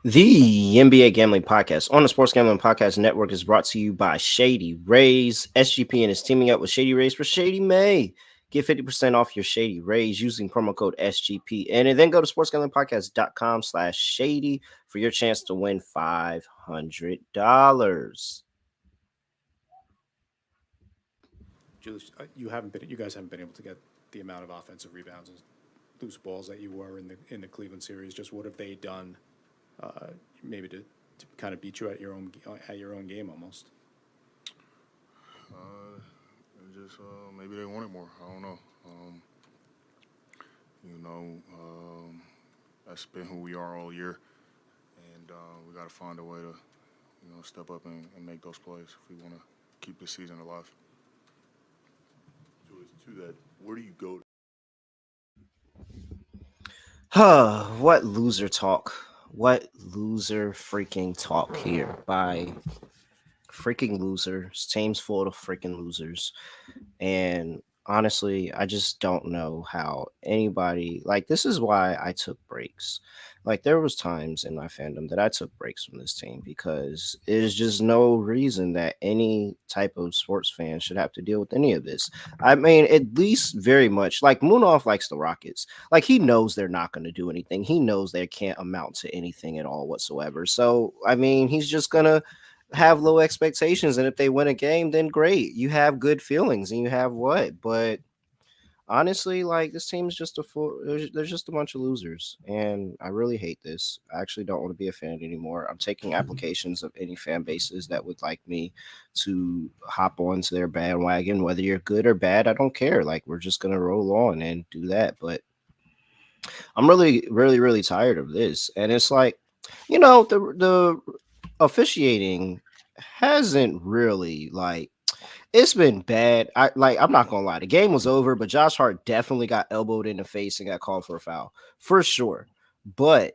The NBA Gambling Podcast on the Sports Gambling Podcast Network is brought to you by Shady Rays. SGPN is teaming up with Shady Rays for Shady May. Get 50% off your Shady Rays using promo code SGPN and then go to sportsgamblingpodcast.com/shady for your chance to win $500. Julius, you guys haven't been able to get the amount of offensive rebounds and loose balls that you were in the Cleveland series. Just what have they done, maybe to kind of beat you at your own game almost? Just maybe they wanted more. I don't know. You know, that's been who we are all year, and we got to find a way to, step up and make those plays if we want to keep the season alive. To that, where do you go? What loser talk. What loser freaking talk here by freaking losers. Teams full of freaking losers. And honestly, I just don't know how anybody like this is why I took breaks. Like there was times in my fandom that I took breaks from this team because there's just no reason that any type of sports fan should have to deal with any of this. I mean, at least very much like Moonoff likes the Rockets. Like he knows they're not going to do anything. He knows they can't amount to anything at all whatsoever. So I mean, he's just gonna have low expectations, and if they win a game, then great. You have good feelings, and you have what? But honestly, like this team's just a full. There's just a bunch of losers, and I really hate this. I actually don't want to be a fan anymore. I'm taking applications of any fan bases that would like me to hop onto their bandwagon, whether you're good or bad. I don't care. Like we're just gonna roll on and do that. But I'm really, really, really tired of this, and it's like, the officiating hasn't really like it's been bad. I'm not gonna lie, the game was over, but Josh Hart definitely got elbowed in the face and got called for a foul for sure. But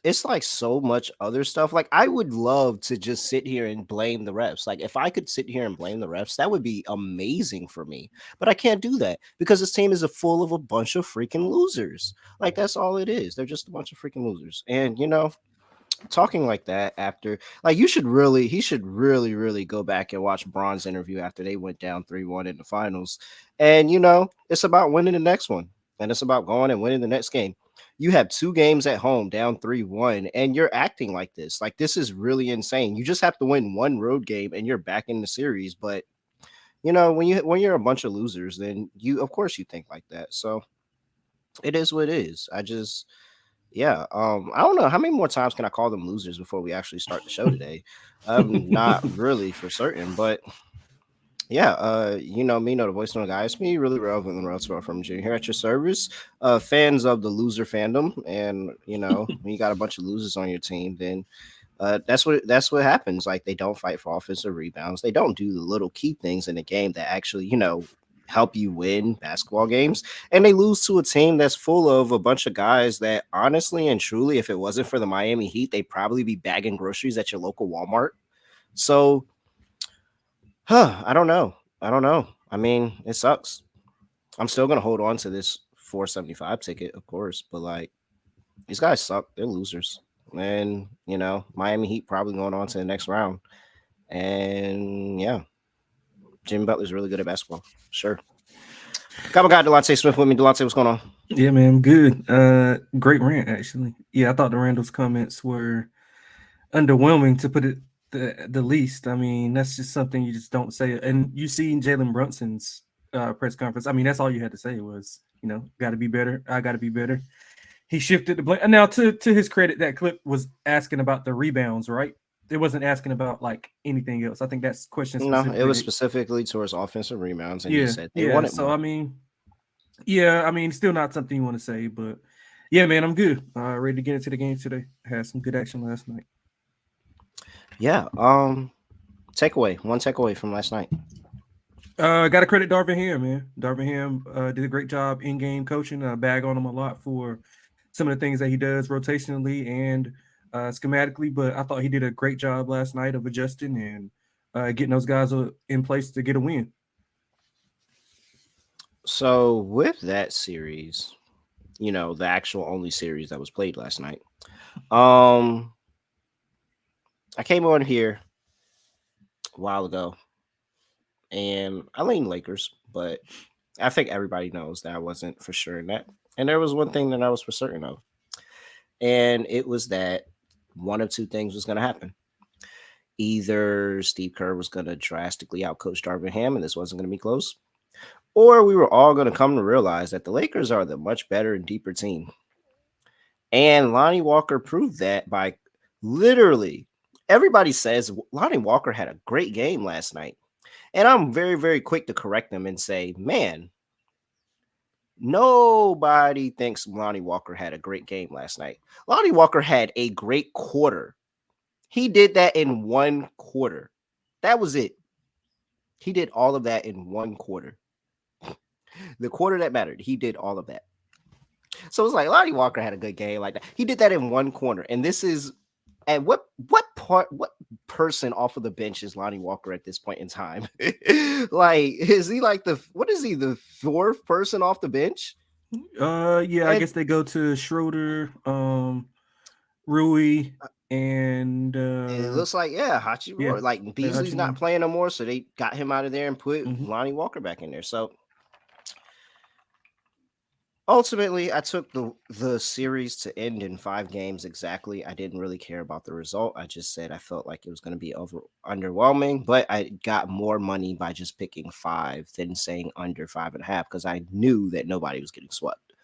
it's like so much other stuff. Like I would love to just sit here and blame the refs. Like if I could sit here and blame the refs, that would be amazing for me. But I can't do that because this team is full of a bunch of freaking losers. Like that's all it is. They're just a bunch of freaking losers. And talking like that after like he should really go back and watch Braun's interview after they went down 3-1 in the finals. And it's about winning the next one, and it's about going and winning the next game. You have two games at home down 3-1 and you're acting like this. Like this is really insane. You just have to win one road game and you're back in the series. But when you're a bunch of losers, then you of course you think like that. So it is what it is. Yeah, I don't know how many more times can I call them losers before we actually start the show today. Not really for certain, but yeah, the voice of the guy. It's me, really relevant and real from Junior here at your service. Fans of the loser fandom, and when you got a bunch of losers on your team, then that's what happens. Like they don't fight for offensive rebounds. They don't do the little key things in the game that actually, help you win basketball games. And they lose to a team that's full of a bunch of guys that honestly and truly, if it wasn't for the Miami Heat, they'd probably be bagging groceries at your local Walmart. So, I don't know. I don't know. I mean, it sucks. I'm still gonna hold on to this 475 ticket, of course, but like these guys suck. They're losers. And Miami Heat probably going on to the next round. And yeah, Jimmy Butler's really good at basketball. Sure. Got my guy Delonte Smith with me. Delonte, what's going on? Yeah, man, good. Great rant actually. Yeah, I thought the Randall's comments were underwhelming to put it the least. I mean, that's just something you just don't say. And you see Jalen Brunson's press conference. I mean, that's all you had to say was, got to be better. I got to be better. He shifted the blame. And now, to his credit, that clip was asking about the rebounds, right? It wasn't asking about like anything else. I think that's question No, specific. it was specifically towards offensive rebounds, and he Yeah, said they yeah. wanted So more. I mean, yeah, I mean, still not something you want to say, but yeah, man, I'm good. Ready to get into the game today. Had some good action last night. Yeah. One takeaway from last night. Got to credit Darvin Ham, man. Darvin Ham did a great job in game coaching. Bag on him a lot for some of the things that he does rotationally and schematically, but I thought he did a great job last night of adjusting and getting those guys in place to get a win. So with that series, the actual only series that was played last night. I came on here a while ago, and I lean Lakers, but I think everybody knows that I wasn't for sure in that. And there was one thing that I was for certain of, and it was that one of two things was going to happen. Either Steve Kerr was going to drastically outcoach Darvin Ham, and this wasn't going to be close, or we were all going to come to realize that the Lakers are the much better and deeper team. And Lonnie Walker proved that by literally everybody says Lonnie Walker had a great game last night. And I'm very, very quick to correct them and say, man, nobody thinks Lonnie Walker had a great game last night. Lonnie Walker had a great quarter. He did that in one quarter. That was it. He did all of that in one quarter. The quarter that mattered, he did all of that. So it's like Lonnie Walker had a good game like that. He did that in one corner. And this is and what person off of the bench is Lonnie Walker at this point in time? Like, is he like the fourth person off the bench? Yeah, I guess they go to Schroeder, Rui, and it looks like Hachimura. Like Beasley's not playing no more, so they got him out of there and put Lonnie Walker back in there. So ultimately, I took the series to end in 5 games exactly. I didn't really care about the result. I just said I felt like it was going to be underwhelming, but I got more money by just picking 5 than saying under 5.5 because I knew that nobody was getting swept.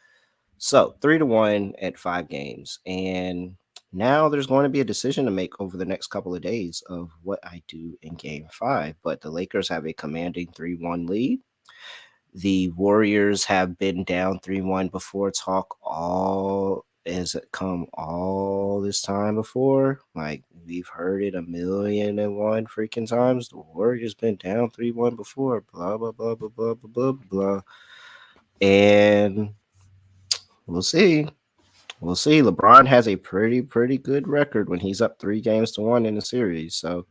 So 3-1 at 5 games, and now there's going to be a decision to make over the next couple of days of what I do in Game 5. But the Lakers have a commanding 3-1 lead. The Warriors have been down 3-1 before. Talk all has it come all this time before? Like we've heard it 1,000,001 freaking times. The Warriors been down 3-1 before. Blah blah blah blah blah blah blah blah. And we'll see. We'll see. LeBron has a pretty good record when he's up 3-1 in the series. So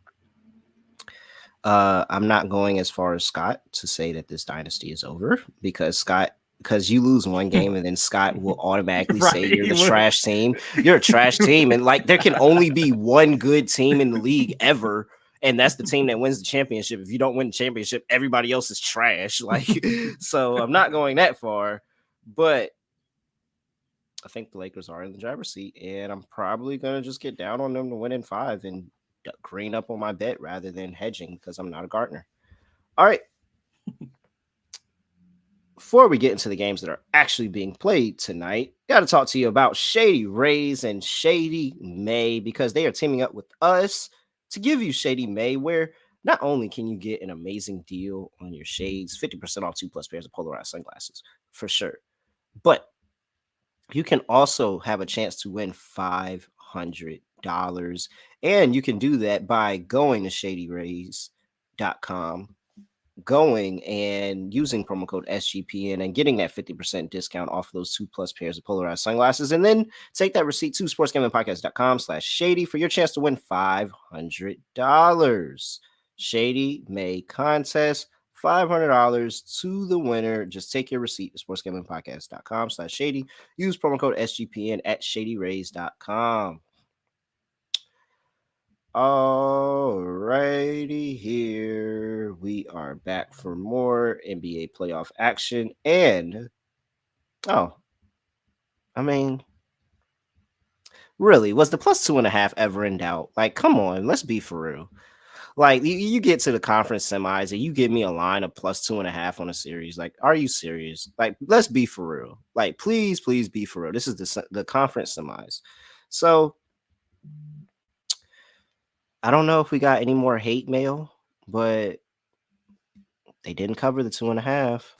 I'm not going as far as Scott to say that this dynasty is over because you lose one game and then Scott will automatically say you're the trash team. You're a trash team. And like there can only be one good team in the league ever. And that's the team that wins the championship. If you don't win the championship, everybody else is trash. Like, so I'm not going that far, but I think the Lakers are in the driver's seat, and I'm probably going to just get down on them to win in 5 and green up on my bet rather than hedging because I'm not a Gartner. All right. Before we get into the games that are actually being played tonight, got to talk to you about Shady Rays and Shady May because they are teaming up with us to give you Shady May, where not only can you get an amazing deal on your shades, 50% off 2+ pairs of polarized sunglasses for sure, but you can also have a chance to win $500. And you can do that by going to shadyrays.com, going and using promo code SGPN and getting that 50% discount off of those 2+ pairs of polarized sunglasses. And then take that receipt to sportsgamblingpodcast.com/shady for your chance to win $500. Shady May contest. $500 to the winner. Just take your receipt to sportsgamblingpodcast.com/shady. Use promo code SGPN at shadyrays.com. Alrighty, here we are back for more NBA playoff action. And really, was the +2.5 ever in doubt? Like, come on, let's be for real. Like you get to the conference semis and you give me a line of +2.5 on a series. Like, are you serious? Like, let's be for real. Like, please be for real. This is the conference semis. So I don't know if we got any more hate mail, but they didn't cover the 2.5.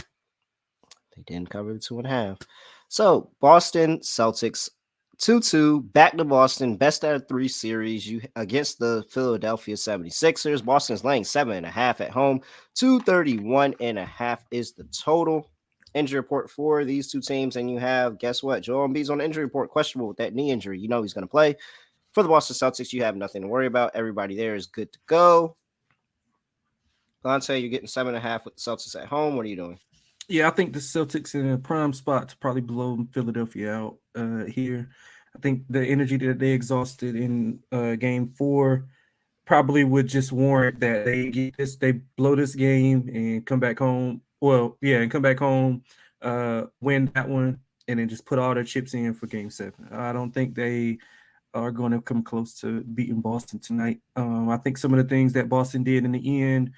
They didn't cover the 2.5. So Boston Celtics 2-2 back to Boston, best out of 3 series against the Philadelphia 76ers. Boston's laying 7.5 at home. 231.5 is the total. Injury report for these two teams, and you have, guess what? Joel Embiid's on the injury report, questionable with that knee injury. You know he's going to play. For the Boston Celtics, you have nothing to worry about. Everybody there is good to go. Delonte, you're getting 7.5 with the Celtics at home. What are you doing? Yeah, I think the Celtics in a prime spot to probably blow Philadelphia out here. I think the energy that they exhausted in Game 4 probably would just warrant that they blow this game and come back home. Well, yeah, and come back home, win that one, and then just put all their chips in for Game 7. I don't think they are going to come close to beating Boston tonight. I think some of the things that Boston did in the end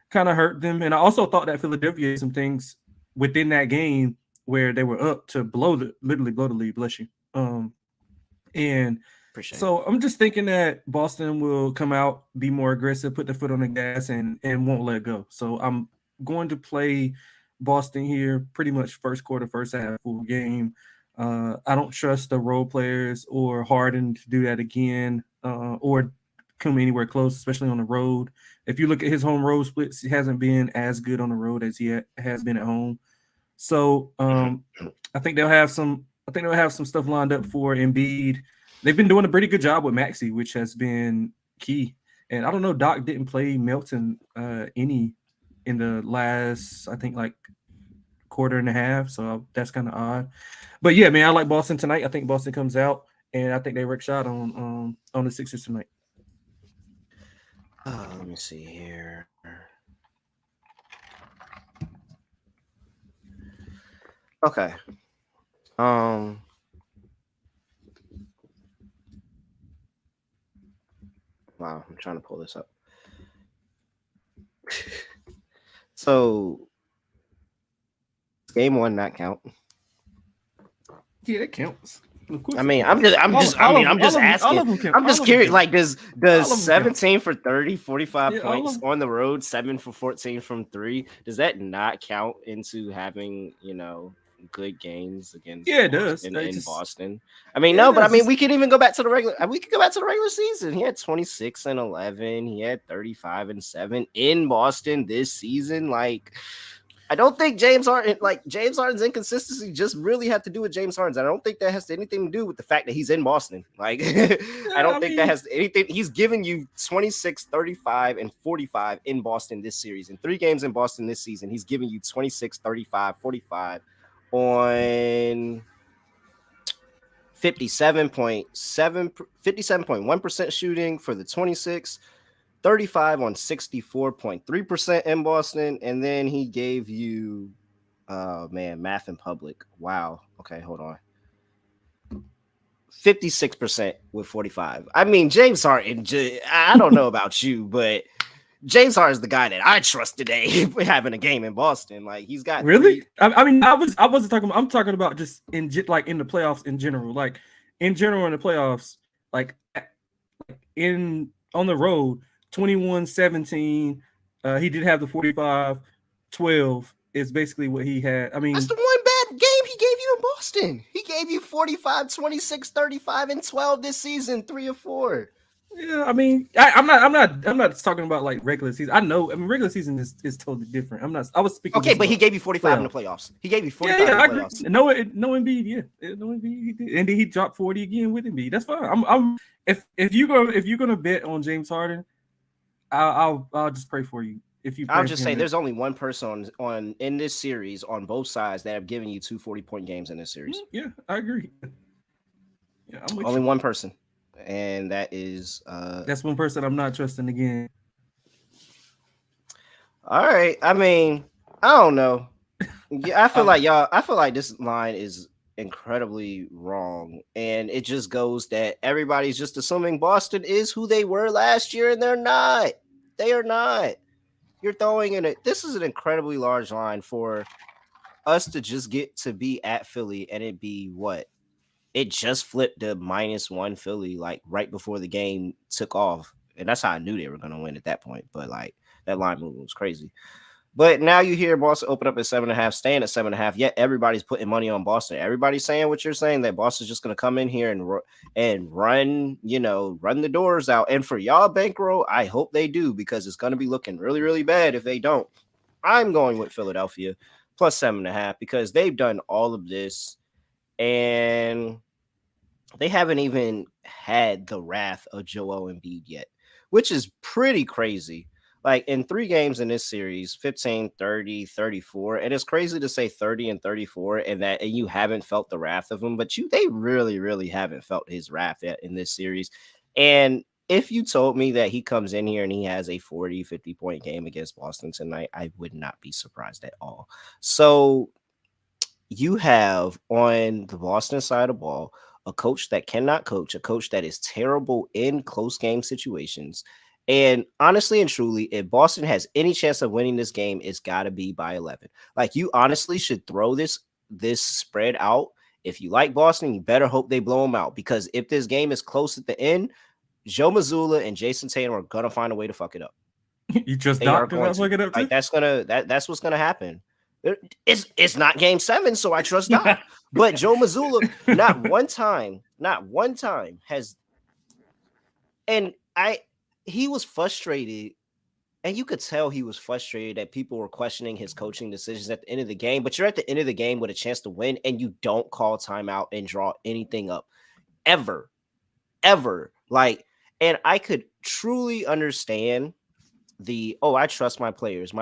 kind of hurt them, and I also thought that Philadelphia did some things within that game where they were up to literally blow the lead. Bless you. And Appreciate it. so I'm just thinking that Boston will come out, be more aggressive, put the foot on the gas, and won't let go. So I'm going to play Boston here pretty much first quarter, first half, full game. I don't trust the role players or Harden to do that again or come anywhere close, especially on the road. If you look at his home road splits, he hasn't been as good on the road as he has been at home. So I think they'll have some. I think they'll have some stuff lined up for Embiid. They've been doing a pretty good job with Maxey, which has been key. And I don't know, Doc didn't play Melton any in the last, I think, like quarter and a half. So that's kind of odd. But yeah, man, I like Boston tonight. I think Boston comes out, and I think they wreck shot on the Sixers tonight. Let me see here. Okay. Wow, I'm trying to pull this up. So, game 1 not count. Yeah, that counts. I mean, I'm just asking. I'm just curious. Like, does 17 for 30, 45 points on the road, 7 for 14 from 3? Does that not count into having good games against? Yeah, it does. In Boston. I mean, no, but I mean, we could even go back to the regular. We could go back to the regular season. He had 26 and 11. He had 35 and 7 in Boston this season. Like, I don't think James Harden's inconsistency just really have to do with James Harden. I don't think that has anything to do with the fact that he's in Boston. Like, I don't think that has anything. He's given you 26, 35, and 45 in Boston this series. In 3 games in Boston this season, he's giving you 26, 35, 45 on 57.1% shooting for the 26. 35 on 64.3% in Boston. And then he gave you, math in public. Wow. Okay, hold on. 56% with 45. I mean, James Harden, I don't know about you, but James Harden's the guy that I trust today having a game in Boston. Like, he's got really. I mean, I wasn't talking about. I'm talking about just in the playoffs in general. Like in general in the playoffs, like on the road. 21-17. He did have the 45-12 is basically what he had. I mean, that's the one bad game he gave you in Boston. He gave you 45, 26, 35, and 12 this season, 3 or 4. Yeah, I mean, I'm not talking about like regular season. I know. I mean, regular season is totally different. I was speaking. Okay, but he gave you 45 in the playoffs. He gave you 45 in the playoffs. No Embiid, yeah. No Embiid, he did. And then he dropped 40 again with Embiid. That's fine. If you're gonna bet on James Harden, I'll just pray for you. If you, I'll just say there's only one person on in this series on both sides that have given you 2 40-point games in this series. Yeah, I agree. Yeah, I'm with only you. One person, and that is that's one person I'm not trusting again. All right, I mean, I don't know. Yeah, I feel like this line is incredibly wrong, and it just goes that everybody's just assuming Boston is who they were last year, and they're not. They are not. You're throwing in it. This is an incredibly large line for us to just get to be at Philly, and it be what? It just flipped to -1 Philly like right before the game took off, and that's how I knew they were going to win at that point. But like that line movement was crazy. But now you hear Boston open up at 7.5, staying at 7.5. Yet everybody's putting money on Boston. Everybody's saying what you're saying, that Boston's just going to come in here and run the doors out. And for y'all bankroll, I hope they do, because it's going to be looking really, really bad if they don't. I'm going with Philadelphia plus 7.5 because they've done all of this and they haven't even had the wrath of Joel Embiid yet, which is pretty crazy. Like in 3 games in this series, 15, 30, 34. And it's crazy to say 30 and 34 and you haven't felt the wrath of him, but they really, really haven't felt his wrath yet in this series. And if you told me that he comes in here and he has a 40, 50-point game against Boston tonight, I would not be surprised at all. So you have on the Boston side of the ball a coach that cannot coach, a coach that is terrible in close game situations. And honestly and truly, if Boston has any chance of winning this game, it's got to be by 11. Like, you honestly should throw this spread out. If you like Boston, you better hope they blow them out, because if this game is close at the end, Joe Mazzulla and Jason Tatum are gonna find a way to fuck it up. You just They are doctor going that's to. fucking up too. Like, that's what's gonna happen. It's not game 7, so I trust Doc. But Joe Mazzulla, not one time has, and he was frustrated, and you could tell he was frustrated that people were questioning his coaching decisions at the end of the game. But you're at the end of the game with a chance to win, and you don't call timeout and draw anything up ever. Like, and I could truly understand I trust my players.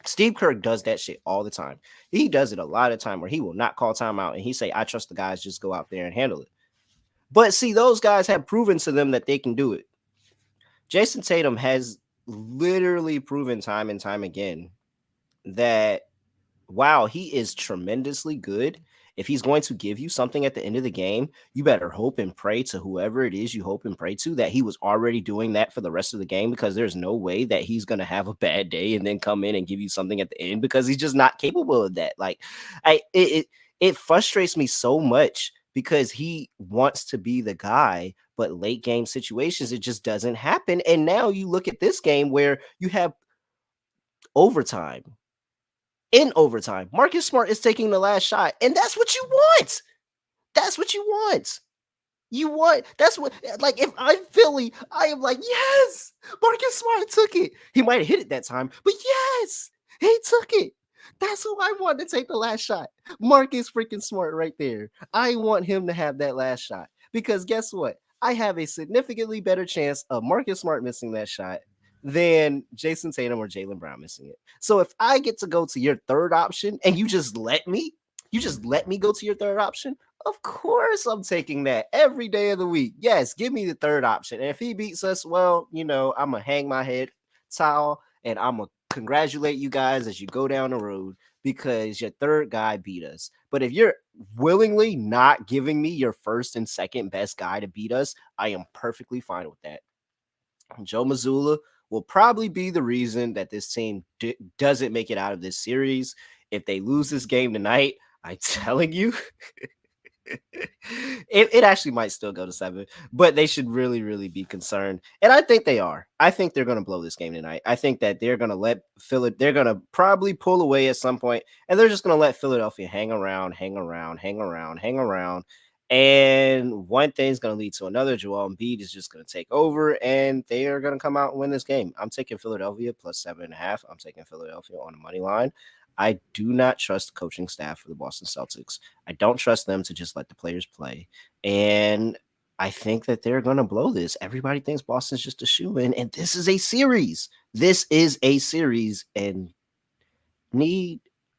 Steve Kerr does that shit all the time. He does it a lot of time where he will not call timeout and he say, I trust the guys, just go out there and handle it. But see, those guys have proven to them that they can do it. Jason Tatum has literally proven time and time again that while he is tremendously good, if he's going to give you something at the end of the game, you better hope and pray to whoever it is you hope and pray to that he was already doing that for the rest of the game, because there's no way that he's going to have a bad day and then come in and give you something at the end, because he's just not capable of that. Like, it frustrates me so much because he wants to be the guy, but late game situations, it just doesn't happen. And now you look at this game where you have overtime. In overtime, Marcus Smart is taking the last shot, and that's what you want. That's what you want. That's what, like, if I'm Philly, I am like, yes, Marcus Smart took it. He might have hit it that time, but yes, he took it. That's who I want to take the last shot. Marcus freaking Smart right there. I want him to have that last shot, because guess what? I have a significantly better chance of Marcus Smart missing that shot than Jason Tatum or Jaylen Brown missing it. So if I get to go to your third option and you just let me go to your third option, of course I'm taking that every day of the week. Yes, give me the third option. And if he beats us, well, I'm going to hang my head towel and I'm going to congratulate you guys as you go down the road, because your third guy beat us. But if you're willingly not giving me your first and second best guy to beat us, I am perfectly fine with that. Joe Mazzulla will probably be the reason that this team doesn't make it out of this series. If they lose this game tonight, I'm telling you, it actually might still go to 7, but they should really, really be concerned. And I think they are. I think they're going to blow this game tonight. I think that they're going to let they're going to probably pull away at some point, and they're just going to let Philadelphia hang around. And one thing's going to lead to another. Joel Embiid is just going to take over, and they are going to come out and win this game. I'm taking Philadelphia plus 7.5. I'm taking Philadelphia on the money line. I do not trust the coaching staff for the Boston Celtics. I don't trust them to just let the players play. And I think that they're going to blow this. Everybody thinks Boston's just a shoe-in, and this is a series. And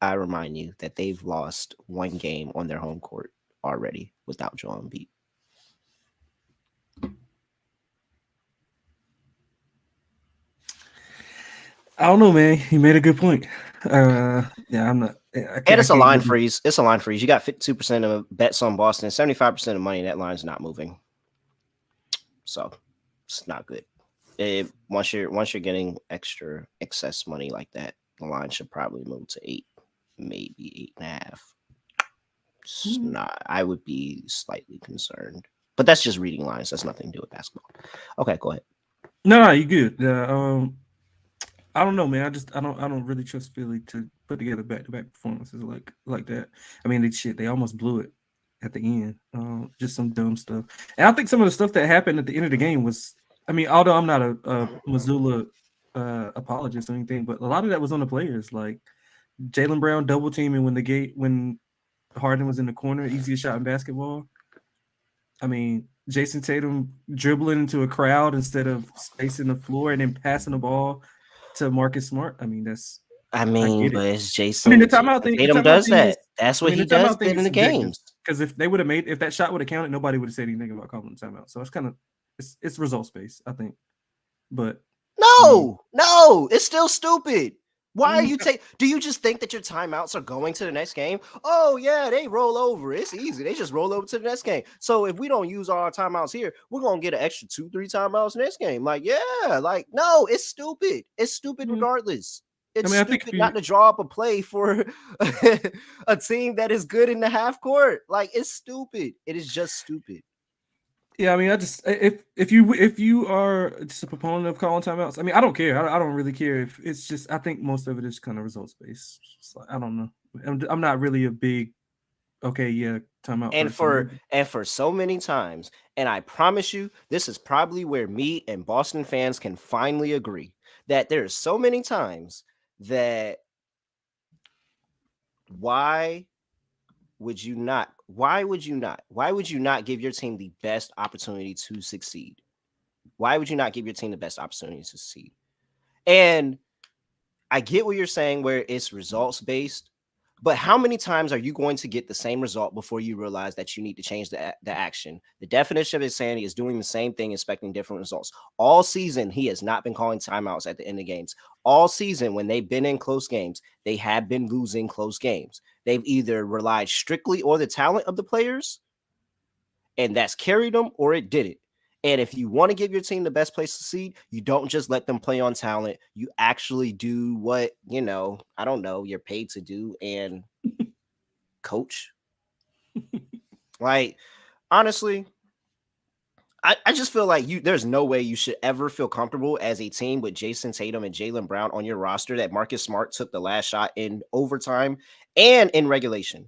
I remind you that they've lost one game on their home court already without Joel Embiid. I don't know, man. He made a good point. Yeah, I'm not. And it's a line freeze. It's a line freeze. You got 52% of bets on Boston, 75% of money. That line's not moving, so it's not good. Once you're getting extra excess money like that, the line should probably move to 8, maybe 8.5. It's not. I would be slightly concerned, but that's just reading lines. That's nothing to do with basketball. Okay, go ahead. No, you good. I don't know, man. I don't really trust Philly to put together back-to-back performances like that. I mean, they almost blew it at the end. Just some dumb stuff. And I think some of the stuff that happened at the end of the game was, I mean, although I'm not a Mazzulla apologist or anything, but a lot of that was on the players. Like Jaylen Brown double teaming when Harden was in the corner, easiest shot in basketball. I mean, Jason Tatum dribbling into a crowd instead of spacing the floor and then passing the ball to Marcus Smart. I mean, but it's Jason. I mean, the timeout thing. Tatum does that. That's what he does in the games. Because if that shot would have counted, nobody would have said anything about calling the timeout. So it's kind of it's results based, I think. But No, it's still stupid. Why are you Mm, do you just think that your timeouts are going to the next game? Oh yeah, they roll over. It's easy. They just roll over to the next game. So if we don't use all our timeouts here, we're gonna get an extra 2-3 timeouts next game. Like, yeah, like no, it's stupid. It's stupid mm, regardless. I It's mean, I think if stupid not you to draw up a play for a team that is good in the half court. Like, it's stupid. It is just stupid. Yeah, I mean, I just if you are just a proponent of calling timeouts, I mean, I don't care. I don't really care if it's just. I think most of it is kind of results based. I don't know. I'm not really a big yeah timeout And person. for so many times, and I promise you, this is probably where me and Boston fans can finally agree that there's so many times that why would you not? Why would you not? Why would you not give your team the best opportunity to succeed? Why would you not give your team the best opportunity to succeed? And I get what you're saying where it's results based, but how many times are you going to get the same result before you realize that you need to change the action? The definition of insanity is doing the same thing, expecting different results. All season, he has not been calling timeouts at the end of games. All season, when they've been in close games, they have been losing close games. They've either relied strictly on the talent of the players, and that's carried them, or it didn't. And if you want to give your team the best place to succeed, you don't just let them play on talent. You actually do what, I don't know, you're paid to do and coach. Like, honestly, I just feel like there's no way you should ever feel comfortable as a team with Jason Tatum and Jaylen Brown on your roster that Marcus Smart took the last shot in overtime and in regulation.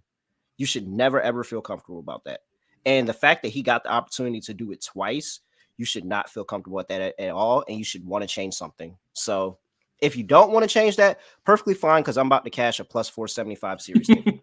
You should never, ever feel comfortable about that. And the fact that he got the opportunity to do it twice, you should not feel comfortable with that at all. And you should want to change something. So if you don't want to change that, perfectly fine, because I'm about to cash a plus 475 series ticket.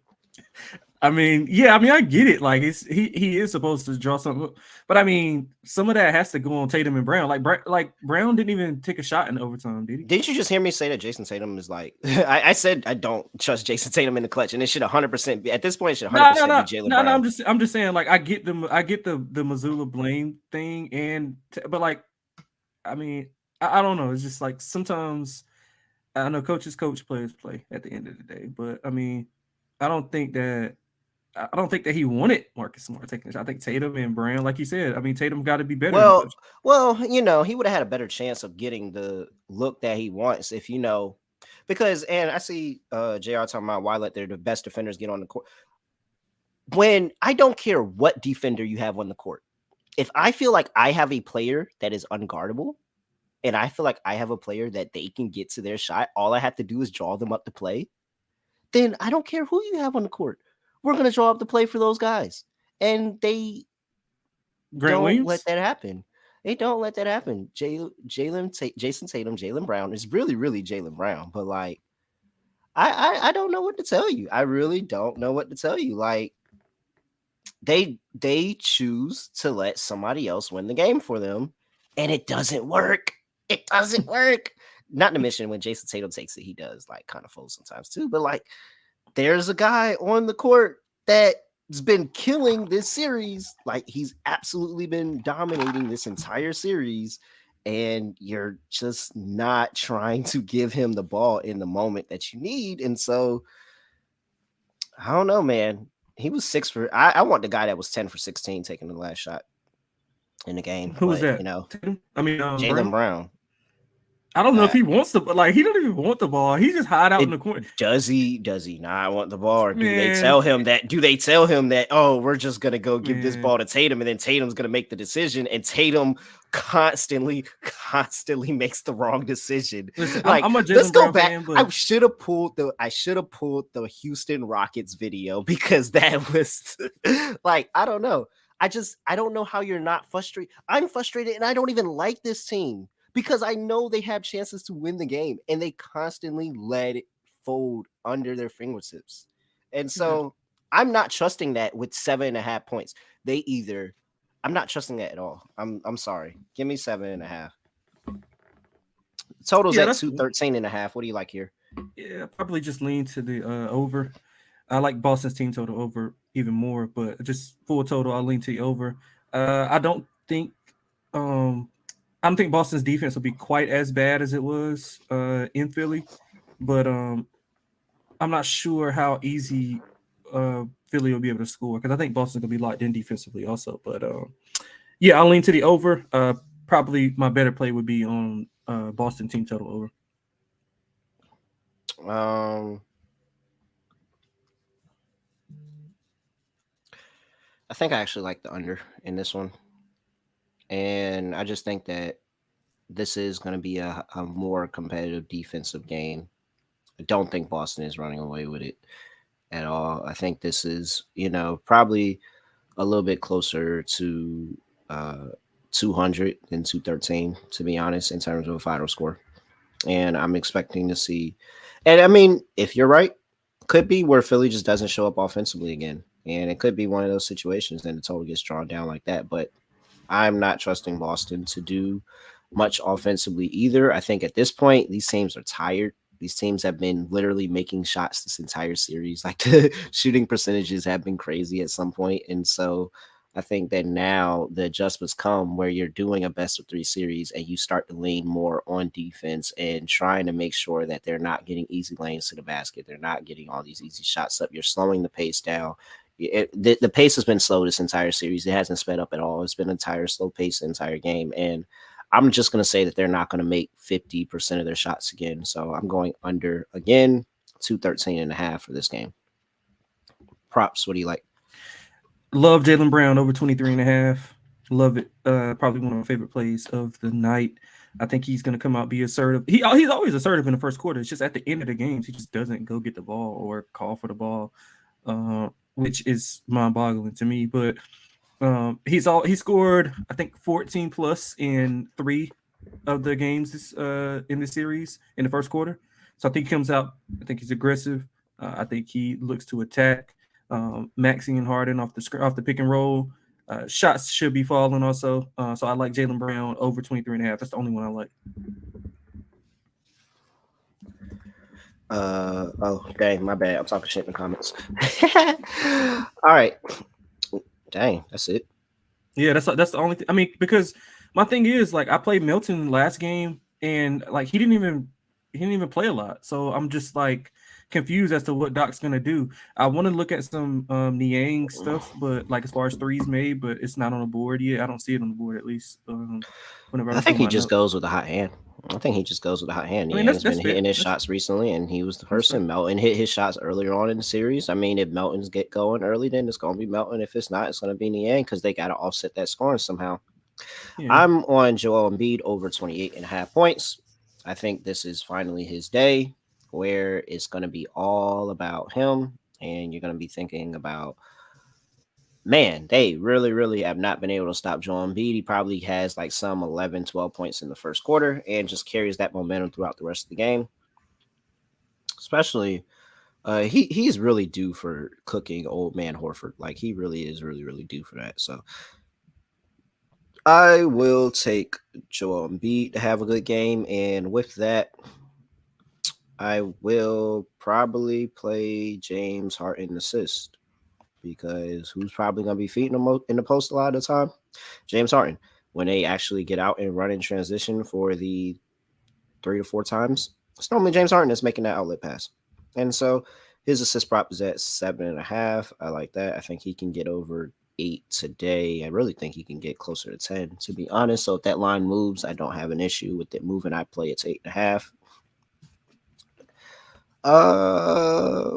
I mean, yeah, I mean, I get it. Like, he is supposed to draw something, but I mean, some of that has to go on Tatum and Brown. Like Brown didn't even take a shot in the overtime, did he? Didn't you just hear me say that Jason Tatum is like? I said I don't trust Jason Tatum in the clutch, and it should 100% be at this point. It should 100% be Jaylen Brown. I'm just saying, like, I get the Missoula blame thing, but like, I mean, I don't know. It's just like sometimes I know coaches coach, players play at the end of the day, but I mean, I don't think that he wanted Marcus Smart taking a shot. I think Tatum and Brown, like you said, I mean, Tatum got to be better. Well, he would have had a better chance of getting the look that he wants if because and I see JR talking about why let the best defenders get on the court. When I don't care what defender you have on the court, if I feel like I have a player that is unguardable, and I feel like I have a player that they can get to their shot, all I have to do is draw them up to play, then I don't care who you have on the court. We're going to draw up the play for those guys. And they don't let that happen. They don't let that happen. Jason Tatum, Jaylen Brown is really, really Jaylen Brown. But like, I don't know what to tell you. I really don't know what to tell you. Like, they choose to let somebody else win the game for them, and it doesn't work. It doesn't work. Not to mention when Jason Tatum takes it, he does like kind of fold sometimes too. But like, there's a guy on the court that's been killing this series. Like, he's absolutely been dominating this entire series, and you're just not trying to give him the ball in the moment that you need. And so, I don't know, man. He was I want the guy that was 10 for 16 taking the last shot in the game. Who was that? I mean, Jaylen Brown. I don't know if he wants to, but like, he don't even want the ball. He just hide out in the corner. Does he not want the ball? Or do they tell him that, oh, we're just going to go give this ball to Tatum, and then Tatum's going to make the decision, and Tatum constantly makes the wrong decision. Listen, like, I'm a let's go Brown back. Fan, but I should have pulled the Houston Rockets video, because that was like, I don't know. I don't know how you're not frustrated. I'm frustrated, and I don't even like this team, because I know they have chances to win the game, and they constantly let it fold under their fingertips. And so I'm not trusting that with 7.5 points. I'm not trusting that at all. I'm sorry. Give me 7.5. Total's at 213.5. What do you like here? Yeah, probably just lean to the over. I like Boston's team total over even more, but just full total, I'll lean to the over. I don't think I don't think Boston's defense will be quite as bad as it was in Philly, but I'm not sure how easy Philly will be able to score because I think Boston's gonna be locked in defensively also. But yeah, I'll lean to the over. Probably my better play would be on Boston team total over. Um, I think I actually like the under in this one, and I just think that this is going to be a more competitive defensive game. I don't think Boston is running away with it at all. I think this is, probably a little bit closer to uh, 200 than 213, to be honest, in terms of a final score. And I'm expecting to see, and I mean, if you're right, could be where Philly just doesn't show up offensively again. And it could be one of those situations and the total gets drawn down like that. But I'm not trusting Boston to do much offensively either. I think at this point, these teams are tired. These teams have been literally making shots this entire series. Like the shooting percentages have been crazy at some point. And so I think that now the adjustments come where you're doing a best of three series and you start to lean more on defense and trying to make sure that they're not getting easy lanes to the basket. They're not getting all these easy shots up. You're slowing the pace down. The pace has been slow this entire series. It hasn't sped up at all. It's been entire slow pace the entire game. And I'm just going to say that they're not going to make 50% of their shots again. So I'm going under again, 213.5 for this game. Props. What do you like? Love Jalen Brown over 23.5. Love it. Probably one of my favorite plays of the night. I think he's going to come out be assertive. He's always assertive in the first quarter. It's just at the end of the games he just doesn't go get the ball or call for the ball, which is mind-boggling to me. But he scored I think 14 plus in 3 of the games in this series in the first quarter. So I think he comes out. I think he's aggressive. I think he looks to attack. Maxing and Harden off the pick and roll. Shots should be falling also. So I like Jalen Brown over 23.5. That's the only one I like. Oh, dang, my bad. I'm talking shit in the comments. All right. Dang, that's it. Yeah, that's the only thing. I mean, because my thing is like I played Milton last game and like he didn't even play a lot. So I'm just like confused as to what Doc's gonna do. I want to look at some Niang stuff, but like as far as threes made, but it's not on the board yet. I don't see it on the board at least. Whenever I I look think over he my just notes. goes with a hot hand. I think he just goes with a hot hand. I mean Yang's that's been fair. hitting his That's shots recently, and he was the that's fair. person. Melton hit his shots earlier on in the series. I mean, if Melton's get going early, then it's going to be Melton. If it's not, it's going to be Niang because they got to offset that scoring somehow. Yeah. I'm on Joel Embiid over 28.5 points. I think this is finally his day where it's going to be all about him. And you're going to be thinking about, man, they really, really have not been able to stop Joel Embiid. He probably has like some 11, 12 points in the first quarter and just carries that momentum throughout the rest of the game. Especially, he's really due for cooking old man Horford. Like, he really is really, really due for that. So I will take Joel Embiid to have a good game, and with that, I will probably play James Harden assist because who's probably going to be feeding him in the post a lot of the time? James Harden. When they actually get out and run in transition for the 3 to 4 times, it's normally James Harden that's making that outlet pass, and so his assist prop is at 7.5. I like that. I think he can get over 8 today. I really think he can get closer to 10, to be honest. So if that line moves, I don't have an issue with it moving. I play it to 8.5.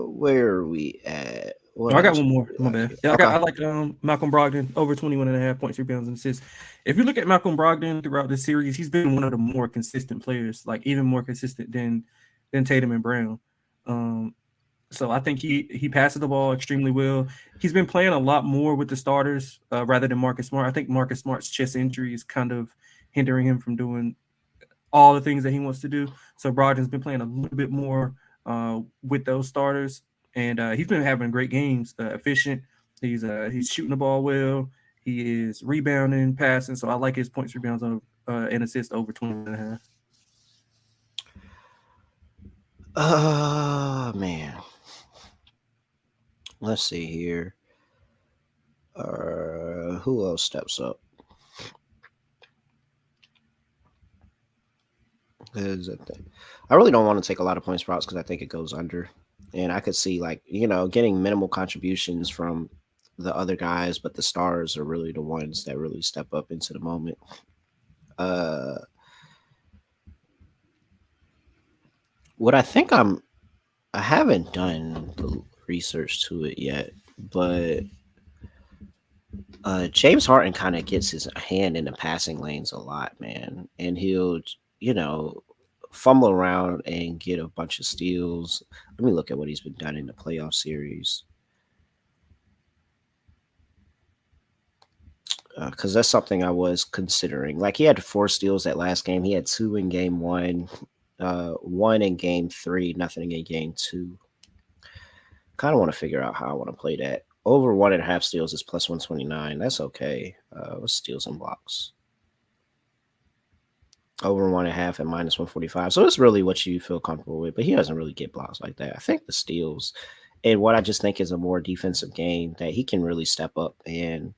Where are we at? What Oh, I got else one more. do we My like bad. here? Yeah, Okay. I like Malcolm Brogdon over 21.5 points, rebounds, and assists. If you look at Malcolm Brogdon throughout this series, he's been one of the more consistent players, like even more consistent than Tatum and Brown. Um, so I think he passes the ball extremely well. He's been playing a lot more with the starters rather than Marcus Smart. I think Marcus Smart's chest injury is kind of hindering him from doing all the things that he wants to do. So Brogdon's been playing a little bit more with those starters, and he's been having great games. Efficient. He's shooting the ball well. He is rebounding, passing. So I like his points, rebounds on and assists over 20.5. Man. Let's see here. Who else steps up? Is a thing. I really don't want to take a lot of points routes because I think it goes under, and I could see like getting minimal contributions from the other guys, but the stars are really the ones that really step up into the moment. Uh, what I haven't done the research to it yet, but James Harden kind of gets his hand in the passing lanes a lot, man, and he'll you know fumble around and get a bunch of steals. Let me look at what he's been done in the playoff series, because that's something I was considering. Like he had 4 steals that last game. He had 2 in game one, 1 in game three, nothing in game two. Kind of want to figure out how I want to play that. Over 1.5 steals is plus 129. That's okay. What's steals and blocks? Over 1.5 at minus 145. So it's really what you feel comfortable with. But he doesn't really get blocks like that. I think the steals and what I just think is a more defensive game that he can really step up and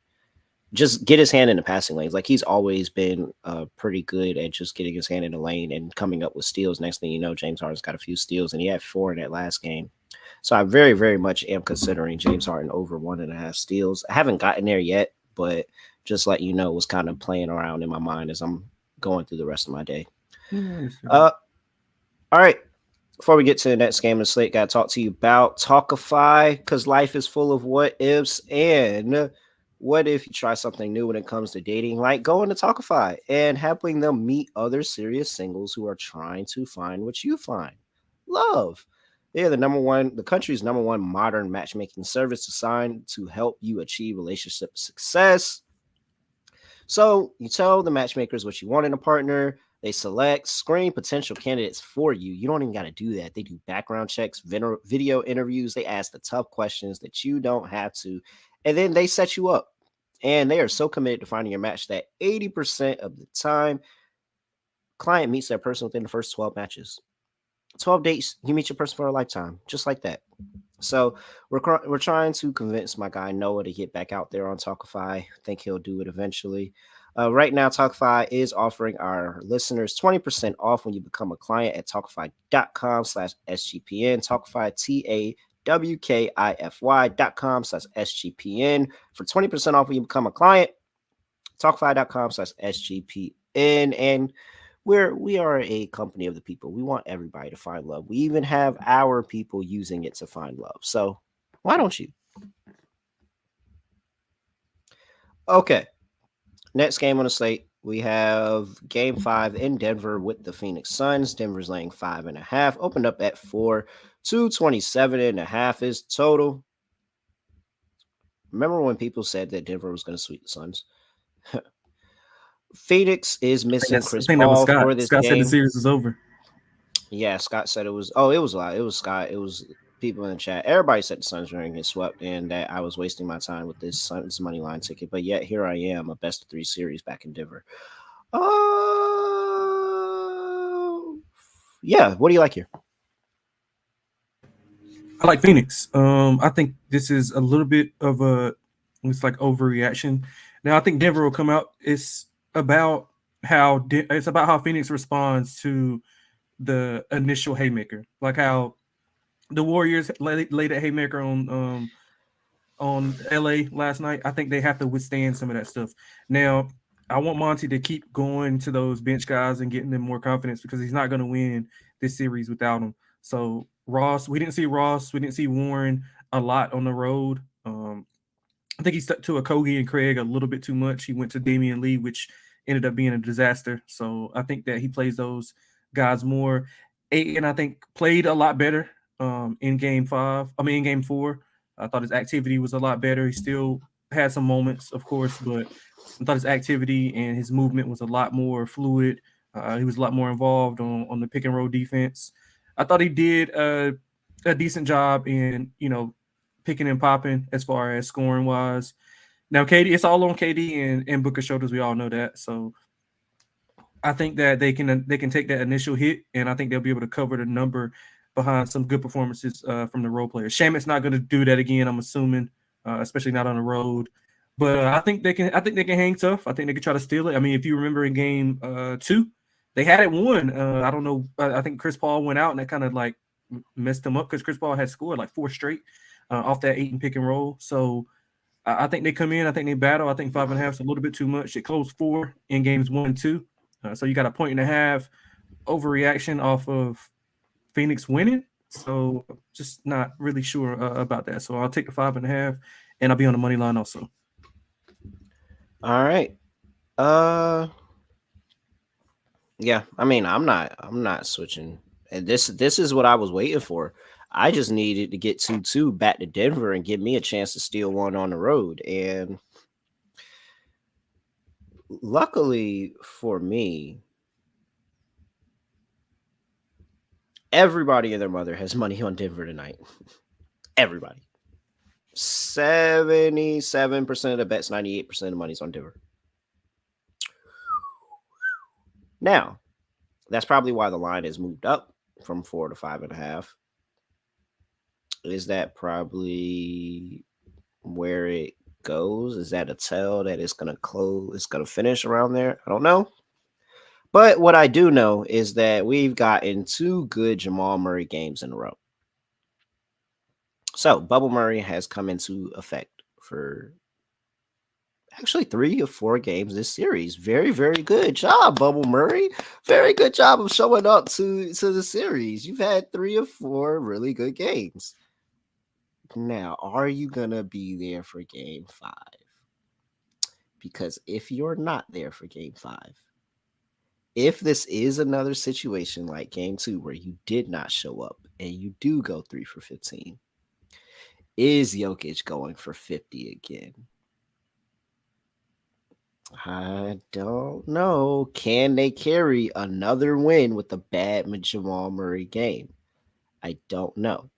just get his hand in the passing lanes. Like he's always been pretty good at just getting his hand in the lane and coming up with steals. Next thing you know, James Harden's got a few steals and he had 4 in that last game. So I very, very much am considering James Harden over 1.5 steals. I haven't gotten there yet, but just let you know, was kind of playing around in my mind as I'm going through the rest of my day. Uh, all right. Before we get to the next game of the slate, got to talk to you about Talkify because life is full of what ifs. And what if you try something new when it comes to dating, like going to Talkify and helping them meet other serious singles who are trying to find what you find? Love. They are the country's #1 modern matchmaking service designed to help you achieve relationship success. So you tell the matchmakers what you want in a partner. They select, screen potential candidates for you. You don't even got to do that. They do background checks, video interviews. They ask the tough questions that you don't have to. And then they set you up. And they are so committed to finding your match that 80% of the time, client meets their person within the first 12 matches. 12 dates, you meet your person for a lifetime, just like that. So we're trying to convince my guy Noah to get back out there on Talkify. I think he'll do it eventually. Right now, Talkify is offering our listeners 20% off when you become a client at talkify.com/SGPN. Talkify, TAWKIFY.com/SGPN for 20% off when you become a client. Talkify.com/SGPN. And we are a company of the people. We want everybody to find love. We even have our people using it to find love. So why don't you? Okay. Next game on the slate, we have game 5 in Denver with the Phoenix Suns. Denver's laying 5.5. Opened up at 4. 227.5 is total. Remember when people said that Denver was going to sweep the Suns? Phoenix is missing Chris I think that was Paul Scott. for this Scott said the game. series is over. Yeah, Scott said it was. Oh, it was a lot. It was Scott. It was people in the chat. Everybody said the Suns were going to get swept and that I was wasting my time with this Suns money line ticket. But yet here I am, a best of 3 series back in Denver. Yeah. What do you like here? I like Phoenix. I think this is a little bit of it's like overreaction. Now I think Denver will come out. It's about how Phoenix responds to the initial haymaker, like how the Warriors laid a haymaker on LA last night. I think they have to withstand some of that stuff. Now, I want Monty to keep going to those bench guys and getting them more confidence because he's not going to win this series without them. So we didn't see Warren a lot on the road. I think he stuck to Okogie and Craig a little bit too much. He went to Damian Lee, which ended up being a disaster. So I think that he plays those guys more. Aiton, I think, played a lot better in game 4. I thought his activity was a lot better. He still had some moments, of course, but I thought his activity and his movement was a lot more fluid. He was a lot more involved on the pick and roll defense. I thought he did a decent job in, picking and popping as far as scoring wise. Now, KD, it's all on KD and Booker's shoulders. We all know that. So I think that they can take that initial hit, and I think they'll be able to cover the number behind some good performances from the role players. Shamit's not going to do that again, I'm assuming, especially not on the road. But I think they can hang tough. I think they can try to steal it. I mean, if you remember in game 2, They had it won. I don't know. I think Chris Paul went out, and that kind of like messed them up because Chris Paul had scored like 4 straight off that 8 and pick and roll. So I think they come in. I think they battle. I think 5.5 is a little bit too much. It closed 4 in games 1 and 2. So you got a 1.5 overreaction off of Phoenix winning. So just not really sure about that. So I'll take the 5.5, and I'll be on the money line also. All right. Yeah, I mean, I'm not switching. And this is what I was waiting for. I just needed to get 2-2 back to Denver and give me a chance to steal one on the road. And luckily for me, everybody and their mother has money on Denver tonight. Everybody. 77% of the bets, 98% of the money's on Denver. Now, that's probably why the line has moved up from 4 to 5.5. Is that probably where it goes? Is that a tell that it's gonna close? It's gonna finish around there? I don't know. But what I do know is that we've gotten 2 good Jamal Murray games in a row. So Bubble Murray has come into effect for actually 3 or 4 games this series. Very, very good job, Bubble Murray. Very good job of showing up to the series. You've had 3 or 4 really good games. Now, are you gonna be there for game 5? Because if you're not there for game 5, if this is another situation like game 2 where you did not show up and you do go 3 for 15, is Jokic going for 50 again? I don't know. Can they carry another win with a bad Jamal Murray game? I don't know.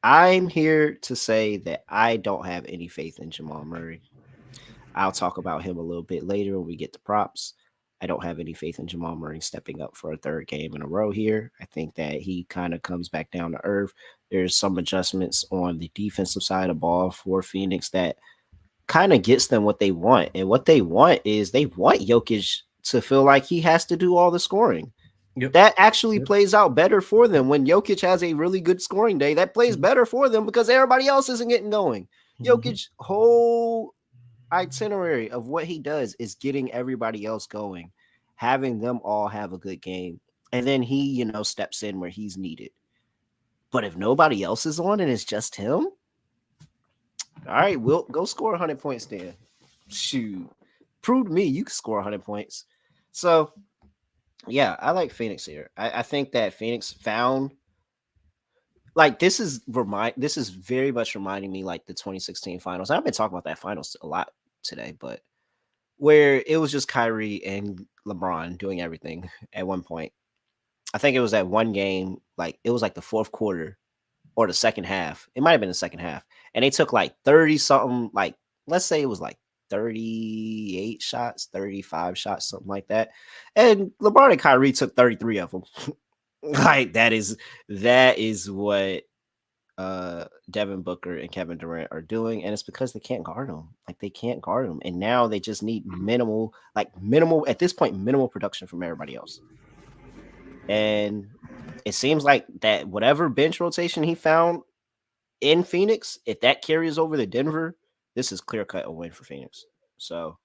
I'm here to say that I don't have any faith in Jamal Murray. I'll talk about him a little bit later when we get to props. I don't have any faith in Jamal Murray stepping up for a 3rd game in a row here. I think that he kind of comes back down to earth. There's some adjustments on the defensive side of ball for Phoenix that kind of gets them what they want. And what they want is they want Jokic to feel like he has to do all the scoring. Yep. That actually plays out better for them when Jokic has a really good scoring day. That plays better for them because everybody else isn't getting going. Jokic's whole itinerary of what he does is getting everybody else going, having them all have a good game, and then he, steps in where he's needed. But if nobody else is on and it's just him, all right, we'll go score 100 points then. Shoot, prove to me you can score 100 points. So, yeah, I like Phoenix here. I think that Phoenix found like this is very much reminding me like the 2016 finals. I've been talking about that finals a lot today, but where it was just Kyrie and LeBron doing everything at one point. I think it was that one game, like it was like the 4th quarter or the second half. It might have been the second half. And they took like 30 something, like let's say it was like 38 shots, 35 shots, something like that. And LeBron and Kyrie took 33 of them. Like that is what Devin Booker and Kevin Durant are doing, and it's because they can't guard them. Like they can't guard them, and now they just need minimal at this point, minimal production from everybody else. And it seems like that whatever bench rotation he found in Phoenix, if that carries over to Denver, this is clear cut a win for Phoenix. So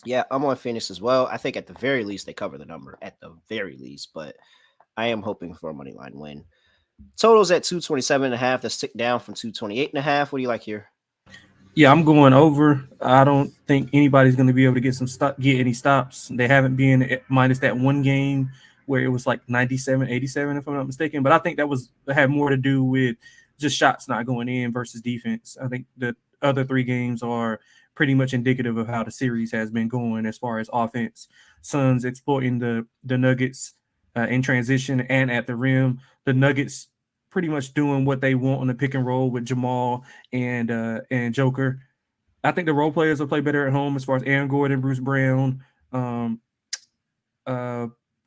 yeah, I'm on Phoenix as well. I think at the very least they cover the number at the very least, but I am hoping for a money line win. Totals at 227.5. That's ticked down from 228.5. What do you like here? Yeah, I'm going over. I don't think anybody's going to be able to get any stops. They haven't been minus that one game where it was like 97, 87, if I'm not mistaken. But I think that had more to do with just shots not going in versus defense. I think the other 3 games are pretty much indicative of how the series has been going as far as offense. Suns exploiting the Nuggets in transition and at the rim. The Nuggets pretty much doing what they want on the pick and roll with Jamal and Joker. I think the role players will play better at home as far as Aaron Gordon, Bruce Brown,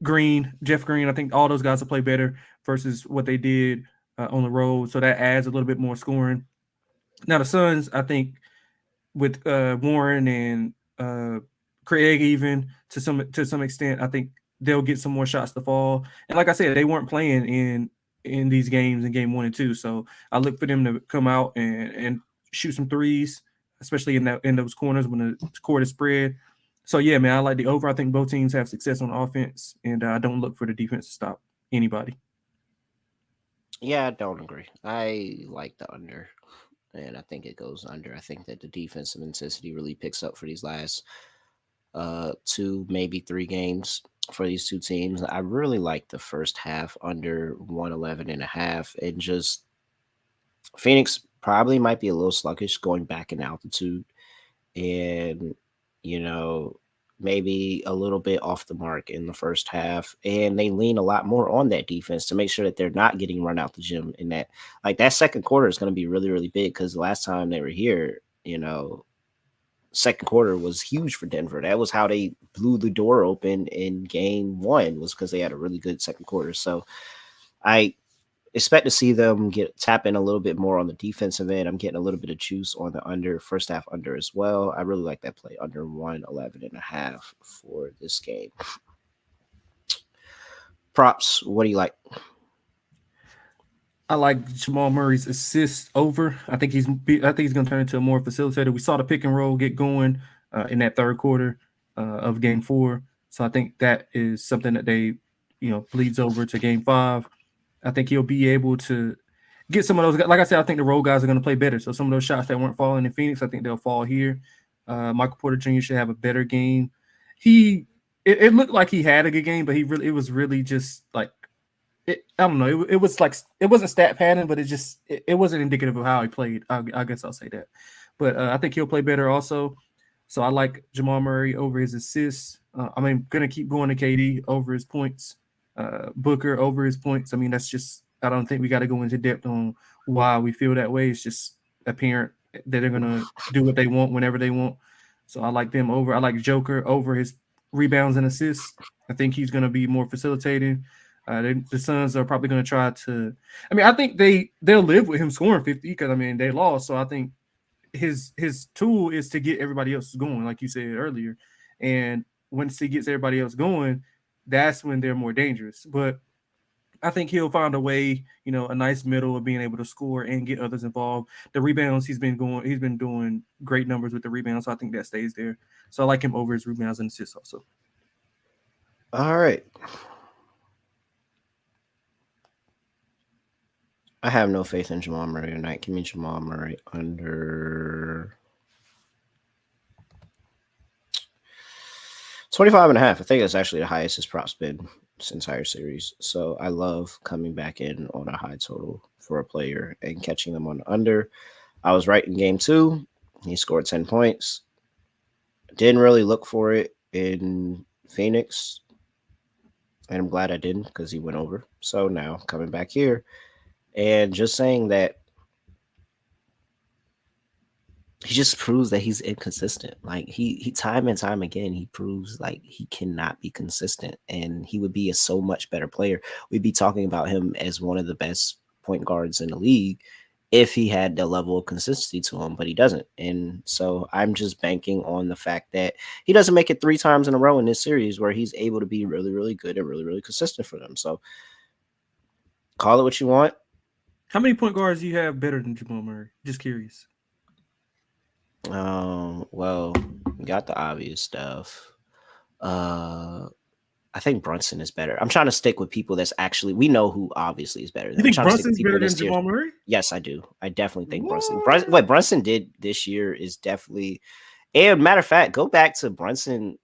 Green, Jeff Green. I think all those guys will play better versus what they did on the road. So that adds a little bit more scoring. Now the Suns, I think, with Warren and Craig even to some extent. I think they'll get some more shots to fall. And like I said, they weren't playing in these games in game 1 and 2. So I look for them to come out and shoot some threes, especially in those corners when the court is spread. So yeah, man, I like the over. I think both teams have success on offense, and I don't look for the defense to stop anybody. Yeah, I don't agree. I like the under, and I think it goes under. I think that the defensive intensity really picks up for these last 2, maybe 3 games for these two teams. I really like the first half under 111.5, and just Phoenix probably might be a little sluggish going back in altitude, and you know, maybe a little bit off the mark in the first half, and they lean a lot more on that defense to make sure that they're not getting run out the gym. In that, like, that second quarter is going to be really, really big, because the last time they were here, second quarter was huge for Denver. That was how they blew the door open in game 1, was because they had a really good second quarter. So I expect to see them tap in a little bit more on the defensive end. I'm getting a little bit of juice on the under, first half under as well. I really like that play under 111.5 for this game. Props, what do you like? I like Jamal Murray's assist over. I think he's going to turn into a more facilitator. We saw the pick and roll get going in that third quarter of game 4. So I think that is something that they, bleeds over to game 5. I think he'll be able to get some of those guys. Like I said, I think the role guys are going to play better. So some of those shots that weren't falling in Phoenix, I think they'll fall here. Michael Porter Jr. should have a better game. It looked like he had a good game, but it was really just like, I don't know. It was like, it wasn't stat padding, but it wasn't indicative of how he played. I guess I'll say that. But I think he'll play better also. So I like Jamal Murray over his assists. I'm going to keep going to KD over his points. Booker over his points. I mean, that's just, I don't think we got to go into depth on why we feel that way. It's just apparent that they're going to do what they want whenever they want. So I like them over. I like Joker over his rebounds and assists. I think he's going to be more facilitating. The Suns are probably going to try to, I think they'll live with him scoring 50 because, they lost. So I think his tool is to get everybody else going, like you said earlier. And once he gets everybody else going, that's when they're more dangerous. But I think he'll find a way, a nice middle of being able to score and get others involved. The rebounds, he's been doing great numbers with the rebounds, so I think that stays there. So I like him over his rebounds and assists also. All right. I have no faith in Jamal Murray tonight. Give me Jamal Murray under 25.5. I think that's actually the highest his props been this entire series. So I love coming back in on a high total for a player and catching them on the under. I was right in game 2. He scored 10 points. Didn't really look for it in Phoenix. And I'm glad I didn't, because he went over. So now coming back here and just saying that he just proves that he's inconsistent. Like he time and time again, he proves like he cannot be consistent, and he would be a so much better player. We'd be talking about him as one of the best point guards in the league if he had the level of consistency to him, but he doesn't. And so I'm just banking on the fact that he doesn't make it 3 times in a row in this series where he's able to be really, really good and really, really consistent for them. So call it what you want. How many point guards do you have better than Jamal Murray? Just curious. Well, we got the obvious stuff. I think Brunson is better. I'm trying to stick with people that's actually, we know who obviously is better. You think Brunson's better than Jamal Murray? Yes, I do. I definitely think what Brunson did this year is definitely, and matter of fact, go back to Brunson.